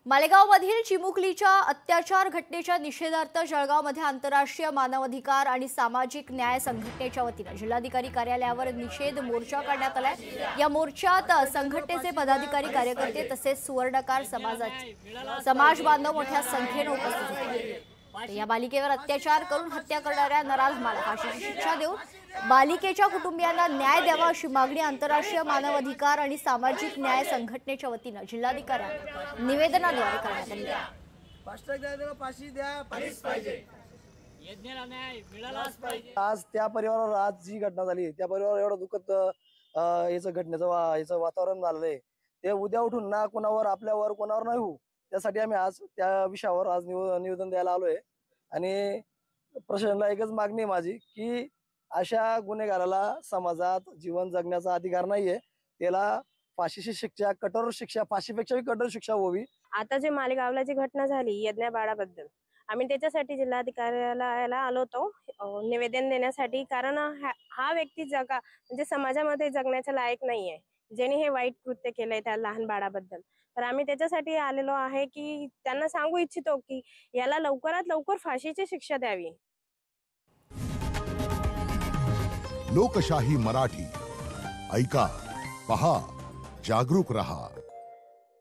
मालेगावमधील चिमुकलीच्या अत्याचार घटनेच्या निषेधार्थ जळगावमध्ये आंतरराष्ट्रीय मानवाधिकार आणि सामाजिक न्याय संघटनेच्या वतीने जिल्हाधिकारी कार्यालयावर निषेध मोर्चा काढण्यात आलाय। या मोर्चात संघटनेचे पदाधिकारी, कार्यकर्ते तसेच सुवर्णकार समाज बांधव मोठ्या संख्येने उपस्थित होते। या बालिकेवर अत्याचार करून हत्या करणाऱ्या नराधमाला फाशीची शिक्षा देऊन बालिकेच्या कुटुंबियांना न्याय द्यावा अशी मागणी आंतरराष्ट्रीय मानवाधिकार आणि सामाजिक न्याय संघटनेच्या वतीने जिल्हाधिकाऱ्यांना निवेदनाद्वारे करण्यात आली आहे। आज त्या परिवारावर आज जी घटना झाली त्या परिवारावर एवढं दुःखद याचं घटनेचं वातावरण झालंय ते उद्या उठून ना कोणावर आपल्यावर कोणावर नाही होऊ त्यासाठी आम्ही आज त्या विषयावर आज निवेदन द्यायला आलोय। आणि प्रशासनाला एकच मागणी आहे माझी की अशा गुन्हेगाराला समाजात जीवन जगण्याचा अधिकार नाहीये, त्याला फाशीची शिक्षा, कठोर शिक्षा, फाशीपेक्षा कठोर शिक्षा व्हावी। आता जे मालेगावला जी घटना झाली यज्ञ बाळाबद्दल आम्ही त्याच्यासाठी जिल्हाधिकाऱ्याला आलो होतो निवेदन देण्यासाठी, कारण हा व्यक्ती म्हणजे समाजामध्ये जगण्याच्या लायक नाहीये ज्याने हे वाईट कृत्य केलंय त्या लहान बाळाबद्दल। तर आम्ही त्याच्यासाठी आलेलो आहे की त्यांना सांगू इच्छितो की याला लवकरात लवकर फाशीची शिक्षा द्यावी। लोकशाही मराठी ऐका, पहा, जागरूक रहा।